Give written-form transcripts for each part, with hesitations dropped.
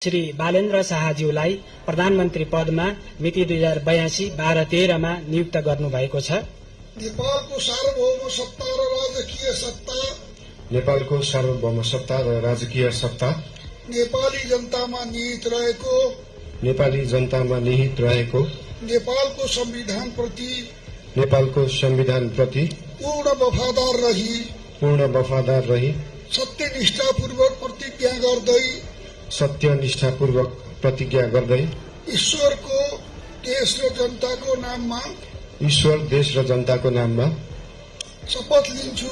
श्री बालेन्द्र शाहज्यूलाई प्रधानमन्त्री पदमा मिति 2082-12-13 मा नियुक्त गर्नुभएको छ। नेपालको सार्वभौम सत्ता र राजकीय सत्ता नेपालको सार्वभौम सत्ता र राजकीय सत्ता नेपाली जनतामा निहित रहेको नेपालको संविधान प्रति पूर्ण वफादार रही सत्यनिष्ठापूर्वक प्रतिज्ञा गर्दै ईश्वर, देश र जनताको नाममा शपथ लिन्छु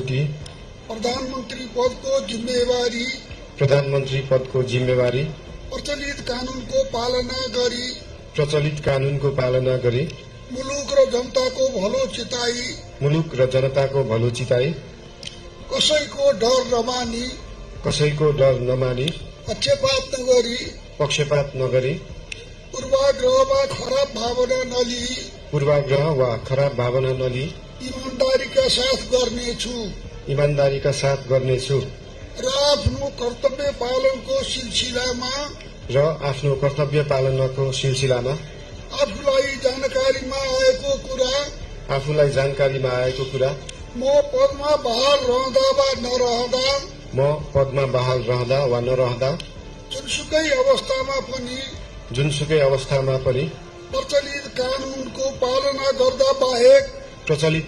कि प्रधानमन्त्री पदको जिम्मेवारी प्रचलित कानूनको पालना गरी मुलुक र जनताको भलो चिताई कसैको डर नमानी पक्षपात नगरी पूर्वाग्रह वा खराब भावना नलिई ईमानदारीका साथ गर्नेछु र आफ्नो कर्तव्य पालनको सिलसिलामा आफूलाई जानकारीमा आएको कुरा म पदमा बहाल रहँदा वा नरहँदा जुनसुकै अवस्थामा पनि प्रचलित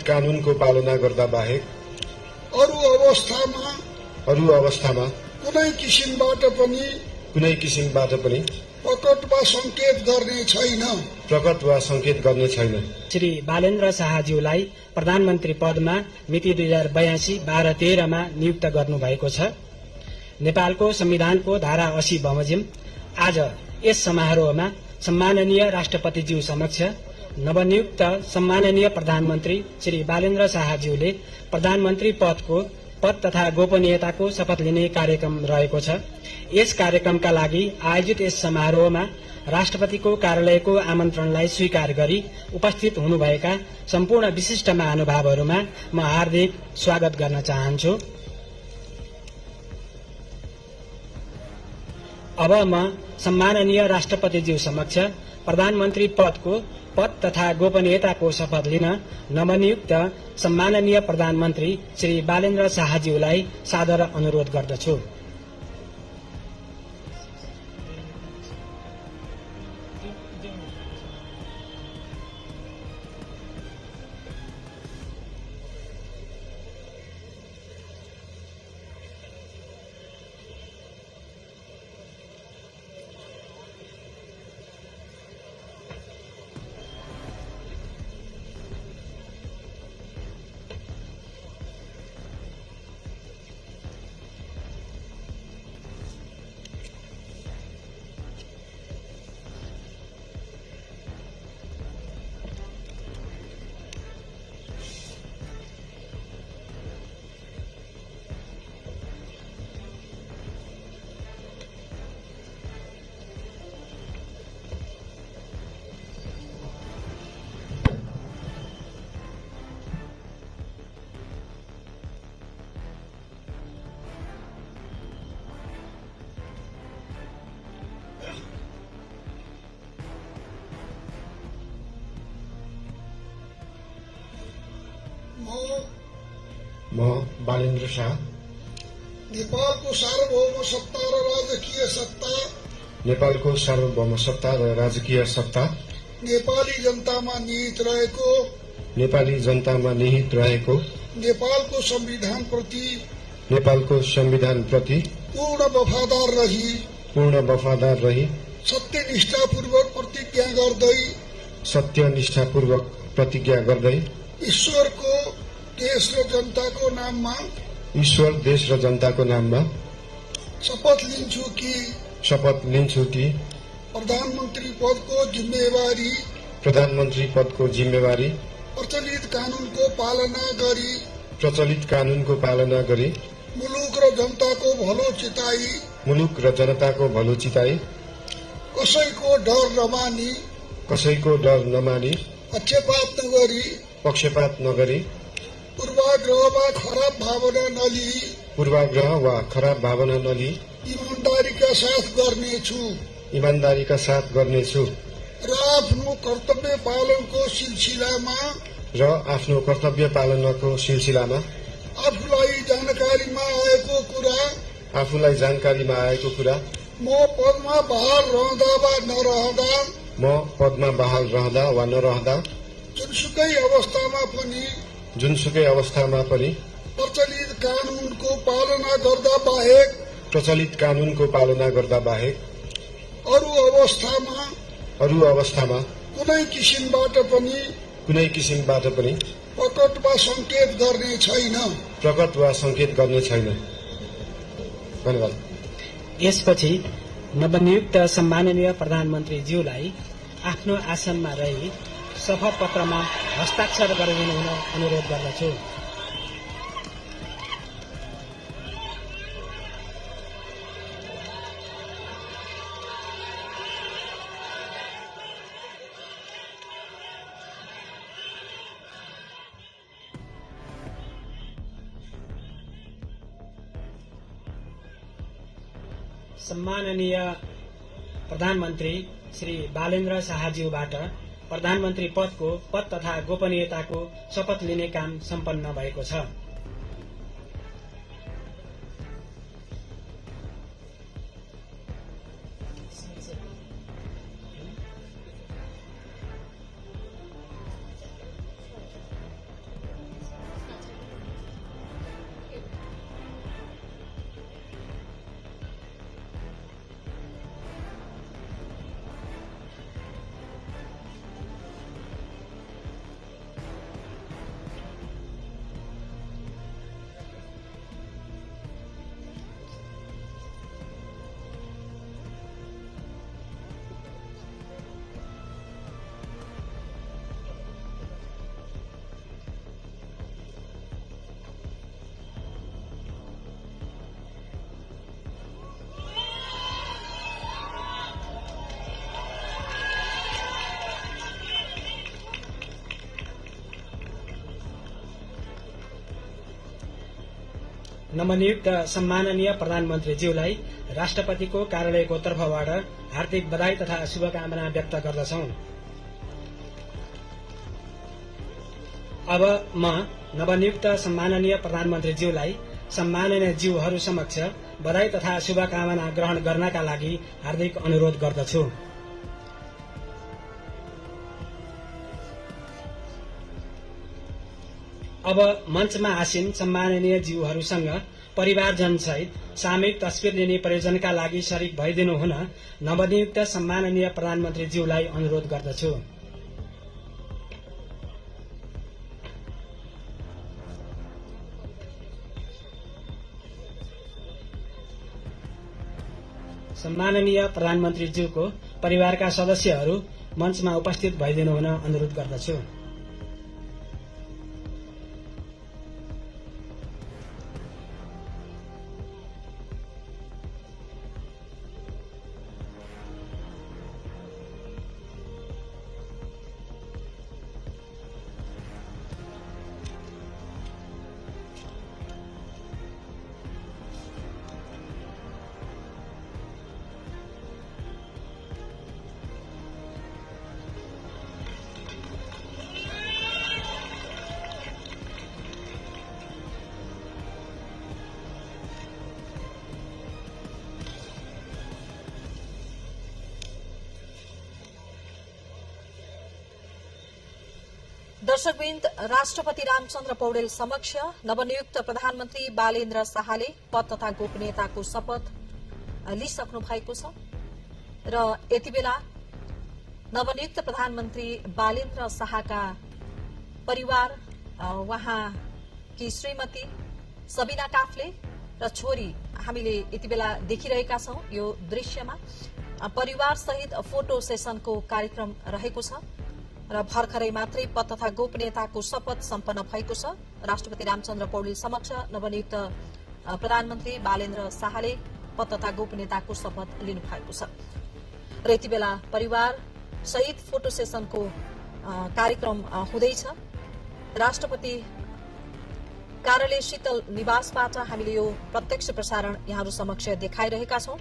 कानूनको पालना गर्दा बाहेक अरू अवस्थामा कुनै किसिमबाट पनि प्रकट वा संकेत गर्ने छैन। श्री बालेन्द्र शाहज्यूलाई प्रधानमन्त्री पदमा मिति 2082-12-13 मा नियुक्त गर्नुभएको छ। नेपालको संविधानको धारा 80 बमोजिम आज यस समारोहमा सम्माननीय राष्ट्रपतिज्यू समक्ष नवनियुक्त सम्माननीय प्रधानमन्त्री श्री बालेन्द्र शाहज्यूले प्रधानमन्त्री पद तथा गोपनीयताको शपथ लिने कार्यक्रम रहेको छ। यस कार्यक्रमका लागि आयोजित यस समारोहमा राष्ट्रपतिको कार्यालयको आमन्त्रणलाई स्वीकार गरी उपस्थित हुनुभएका सम्पूर्ण विशिष्ट महानुभावहरूमा म हार्दिक स्वागत गर्न चाहन्छु। अब म सम्माननीय राष्ट्रपतिज्यू समक्ष प्रधानमन्त्री पद तथा गोपनीयताको शपथ लिन नवनियुक्त सम्माननीय प्रधानमन्त्री श्री बालेन्द्र शाहज्यूलाई सादर अनुरोध गर्दछु। म बालेन्द्र शाह नेपालको सार्वभौम सत्ता र राजकीय सत्ता नेपाली जनतामा निहित रहेको नेपालको संविधान प्रति पूर्ण वफादार रही सत्यनिष्ठापूर्वक प्रतिज्ञा गर्दै ईश्वर, देश र जनताको नाममा शपथ लिन्छु कि प्रधानमन्त्री पदको जिम्मेवारी प्रचलित कानूनको पालना गरी मुलुक र जनताको भलो चिताई कसैको डर नमानी पक्षपात नगरी पूर्वाग्रह वा खराब भावना नलिई पूर्वाग्रह वा खराब भावना नलिई इमान्दारीका साथ गर्नेछु इमान्दारीका साथ गर्नेछु र आफ्नो कर्तव्य पालनको सिलसिलामा आफूलाई जानकारीमा आएको कुरा म पदमा बहाल रहँदा वा नरहँदा जुनसुकै अवस्थामा पनि प्रचलित कानूनको पालना गर्दा बाहेक अरू अवस्थामा कुनै किसिमबाट पनि प्रकट वा संकेत गर्ने छैन। धन्यवाद। यसपछि नवनियुक्त सम्माननीय प्रधानमन्त्रीज्यूलाई आफ्नो आसनमा रही शपथ पत्रमा हस्ताक्षर गरिदिनु हुन अनुरोध गर्दछु। सम्माननीय प्रधानमन्त्री श्री बालेन्द्र शाहज्यूबाट प्रधानमन्त्री पदको पद तथा गोपनीयताको शपथ लिने काम सम्पन्न भएको छ। नवनियुक्त सम्माननीय प्रधानमन्त्रीज्यूलाई राष्ट्रपतिको कार्यालयको तर्फबाट हार्दिक बधाई तथा शुभकामना व्यक्त गर्दछौं। अब म नवनियुक्त सम्माननीय प्रधानमन्त्रीज्यूलाई सम्माननीय ज्यूहरू समक्ष बधाई तथा शुभकामना ग्रहण गर्नका लागि हार्दिक अनुरोध गर्दछु। अब मञ्चमा आसीन सम्माननीय ज्यूहरूसँग परिवारजन सहित सामूहिक तस्विर लिने प्रयोजनका लागि शरीक भइदिनु हुन नवनियुक्त सम्माननीय प्रधानमन्त्रीज्यूलाई अनुरोध गर्दछु। सम्माननीय प्रधानमन्त्रीज्यूको परिवारका सदस्यहरू मञ्चमा उपस्थित भइदिनु हुन अनुरोध गर्दछु। दर्शकवृन्द, राष्ट्रपति रामचन्द्र पौडेल समक्ष नवनियुक्त प्रधानमन्त्री बालेन्द्र शाहले पद तथा गोपनीयताको शपथ लिइसक्नु भएको छ र यति बेला नवनियुक्त प्रधानमन्त्री बालेन्द्र शाहका परिवार, उहाँकी श्रीमती सबिना काफ्ले र छोरी हामीले यति बेला देखिरहेका छौं। यो दृश्यमा परिवार सहित फोटो सेसनको कार्यक्रम रहेको छ र भर्खरै मात्रै पद तथा गोपनीयताको शपथ सम्पन्न भएको छ। राष्ट्रपति रामचन्द्र पौडेल समक्ष नवनियुक्त प्रधानमन्त्री बालेन्द्र शाहले पद तथा गोपनीयताको शपथ लिनु भएको छ र यति बेला परिवार सहित फोटो सेसनको कार्यक्रम हुँदैछ। राष्ट्रपति कार्यालय शीतल निवासबाट हामीले यो प्रत्यक्ष प्रसारण यहाँहरू समक्ष देखाइरहेका छौं।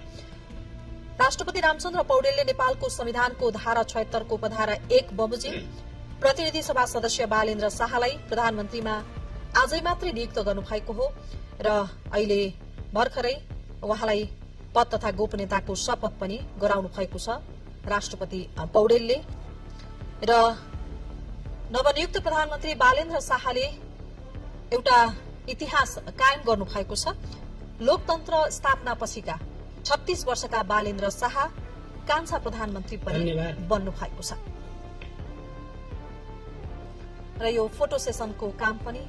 राष्ट्रपति रामचन्द्र पौडेलले नेपालको संविधानको धारा 76 को उपधारा 1 बमोजिम प्रतिनिधि सभा सदस्य बालेन्द्र शाहलाई प्रधानमन्त्रीमा आजै मात्रै नियुक्त गर्नुभएको हो र अहिले भर्खरै उहाँलाई पद तथा गोपनीयताको शपथ पनि गराउनु भएको छ राष्ट्रपति पौडेलले। र नवनियुक्त प्रधानमन्त्री बालेन्द्र शाहले एउटा इतिहास कायम गर्नु भएको छ। लोकतन्त्र स्थापना पछिका 36 वर्षका बालेन्द्र शाह कान्छा प्रधानमन्त्री पनि बन्नु भएको छ र यो फोटो सेसनको काम पनि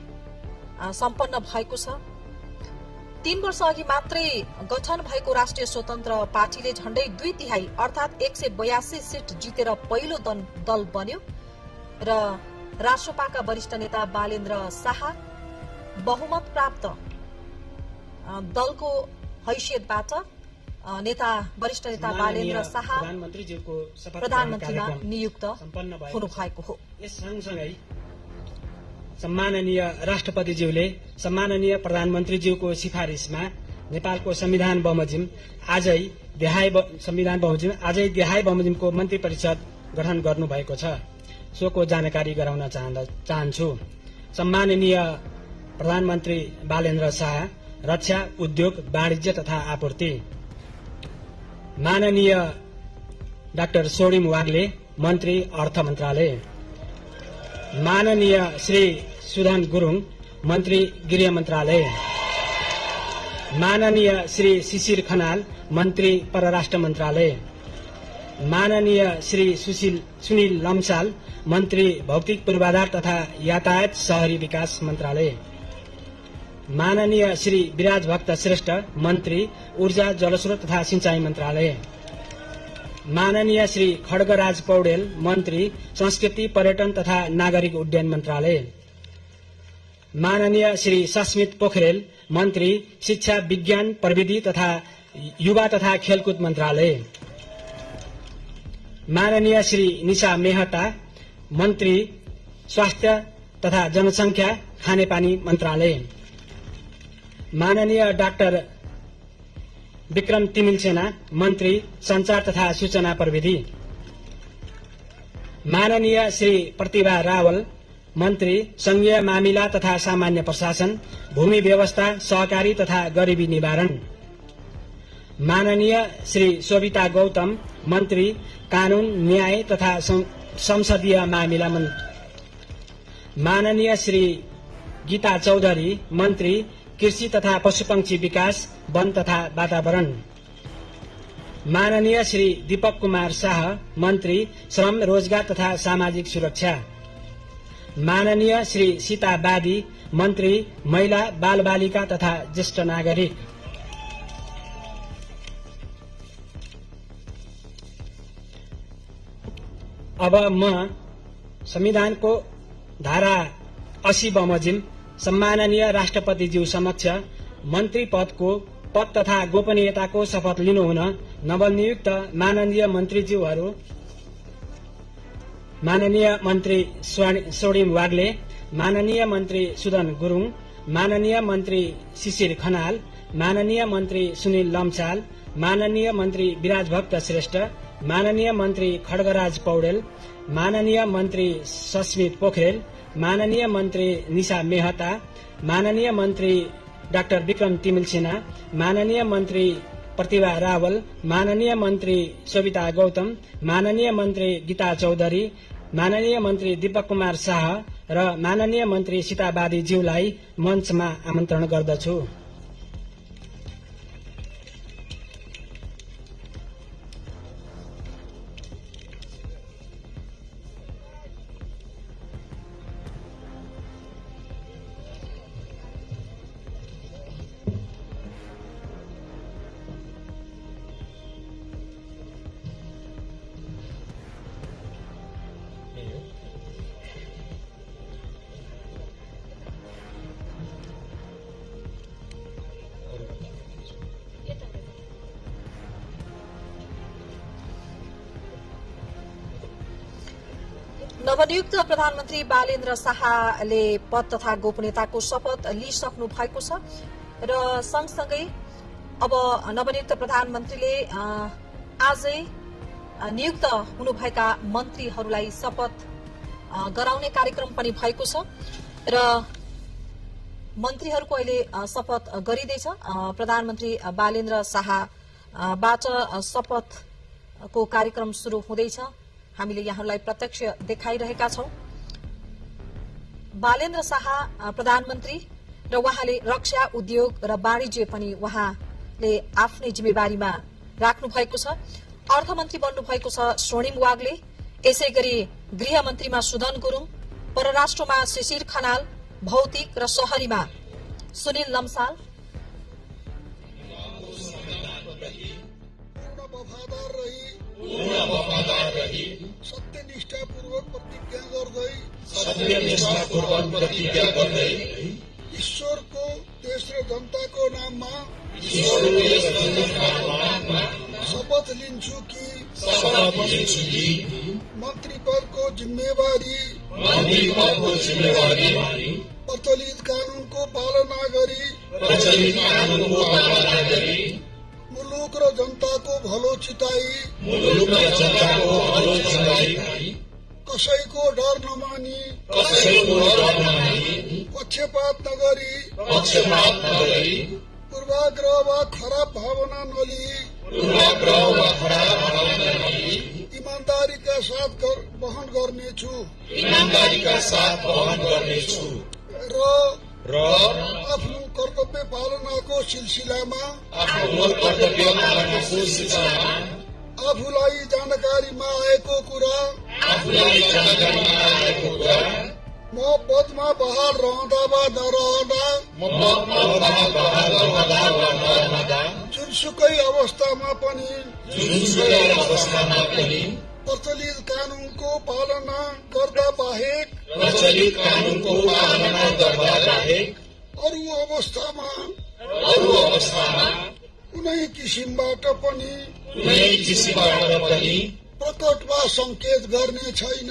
सम्पन्न भएको छ। 3 वर्ष अघि मात्रै गठन भएको राष्ट्रिय स्वतन्त्र पार्टीले झण्डै 2/3 अर्थात 182 सीट जितेर पहिलो दल बन्यो र राष्ट्रपाका वरिष्ठ नेता बालेन्द्र शाह बहुमत प्राप्त दलको हैसियतबाट वरिष्ठ नेता बालेन्द्र शाह प्रधानमन्त्रीमा नियुक्त हुनु भएको हो। यस सँगसँगै सम्माननीय राष्ट्रपतिज्यूले सम्माननीय प्रधानमन्त्रीज्यूको सिफारिसमा नेपालको संविधान बमोजिम आजै देहाय बमोजिमको मन्त्री परिषद गठन गर्नुभएको छ। सोको जानकारी गराउन चाहन्छु। सम्माननीय प्रधानमन्त्री बालेन्द्र शाह रक्षा, उद्योग, वाणिज्य तथा आपूर्ति, माननीय डाक्टर सोडिम वाग्ले मन्त्री अर्थ मन्त्रालय, माननीय श्री सुधन गुरुङ मन्त्री गृह मन्त्रालय, माननीय श्री शिशिर खनाल मन्त्री परराष्ट्र मन्त्रालय, माननीय श्री सुनिल लम्साल मन्त्री भौतिक पूर्वाधार तथा यातायात शहरी विकास मन्त्रालय, माननीय श्री विराज भक्त श्रेष्ठ मन्त्री ऊर्जा जलस्रोत तथा सिंचाई मन्त्रालय, माननीय श्री खड्गराज पौडेल मन्त्री संस्कृति पर्यटन तथा नागरिक उड्डयन मन्त्रालय, माननीय श्री सस्मित पोखरेल मन्त्री शिक्षा विज्ञान प्रविधि तथा युवा तथा खेलकुद मन्त्रालय, माननीय श्री निशा मेहता मन्त्री स्वास्थ्य तथा जनसंख्या खानेपानी मन्त्रालय, माननीय डाक्टर विक्रम तिमिलसेना मन्त्री संचार तथा सूचना प्रविधि, माननीय श्री प्रतिभा रावल मन्त्री संघीय मामिला तथा सामान्य प्रशासन, भूमि व्यवस्था, सहकारी तथा गरिबी निवारण, माननीय श्री शोभिता गौतम मन्त्री कानून न्याय तथा संसदीय मामिला, माननीय श्री गीता चौधरी मन्त्री कृषि तथा पशुपक्षी विकास, वन तथा वातावरण, माननीय श्री दीपक कुमार शाह मन्त्री श्रम, रोजगार तथा सामाजिक सुरक्षा, माननीय श्री सीता बादी मन्त्री महिला, बाल बालिका तथा ज्येष्ठ नागरिक, अब म संविधानको धारा 80 बमोजिम सम्माननीय राष्ट्रपतिज्यू समक्ष मन्त्री पदको पद तथा गोपनीयताको शपथ लिनुहुन नवनियुक्त माननीय मन्त्रीज्यूहरू माननीय मन्त्री सोडिम वाग्ले, माननीय मन्त्री सुधन गुरुङ, माननीय मन्त्री शिशिर खनाल, माननीय मन्त्री सुनिल लम्साल, माननीय मन्त्री विराज भक्त श्रेष्ठ, माननीय मन्त्री खड्गराज पौडेल, माननीय मन्त्री सस्मित पोखरेल, माननीय मन्त्री निशा मेहता, माननीय मन्त्री डाक्टर विक्रम तिमिलसेना, माननीय मन्त्री प्रतिभा रावल, माननीय मन्त्री शोभिता गौतम, माननीय मन्त्री गीता चौधरी, माननीय मन्त्री दीपक कुमार शाह र माननीय मन्त्री सीताबादी ज्यूलाई मञ्चमा आमन्त्रण गर्दछु। नवनियुक्त प्रधानमन्त्री बालेन्द्र शाहले पद तथा गोपनीयताको शपथ लिइसक्नु भएको छ र सँगसँगै अब नवनियुक्त प्रधानमन्त्रीले आजै नियुक्त हुनुभएका मन्त्रीहरूलाई शपथ गराउने कार्यक्रम पनि भएको छ र मन्त्रीहरूको अहिले शपथ गरिँदैछ। प्रधानमन्त्री बालेन्द्र शाहबाट शपथको कार्यक्रम शुरू हुँदैछ। हामीले यहाँलाई प्रत्यक्ष देखाइरहेका छौं। बालेन्द्र शाह प्रधानमन्त्री र उहाँले रक्षा उद्योग र वाणिज्य पनि उहाँले आफ्नै जिम्मेवारीमा राख्नु भएको छ। अर्थमन्त्री बन्नु भएको छ स्वर्णिम वाग्ले, यसैगरी गृहमन्त्रीमा सुदन गुरुङ, परराष्ट्रमा शिशिर खनाल, भौतिक र शहरीमा सुनिल लम्साल, पूर्ण वफादार रही सत्यनिष्ठापूर्वक प्रतिज्ञा गर्दै ईश्वरको देश र जनताको नाममा शपथ लिन्छु कि मन्त्री पदको जिम्मेवारी प्रचलित कानूनको पालना गरी मुलुक र जनताको भलो चिताई कसैको डर नमानी पक्षपात नगरी पूर्वाग्रह वा खराब भावना नलिई ईमानदारीका साथ वहन गर्नेछु र आफ्नो कर्तव्य पालनाको सिलसिलामा आफूलाई जानकारीमा आएको कुरा म पदमा बहाल रहँदा वा नरहँदा जुनसुकै अवस्थामा पनि प्रचलित कानूनको पालना गर्दा बाहेक अरू अवस्थामा कुनै किसिमबाट पनि प्रकट वा संकेत गर्ने छैन।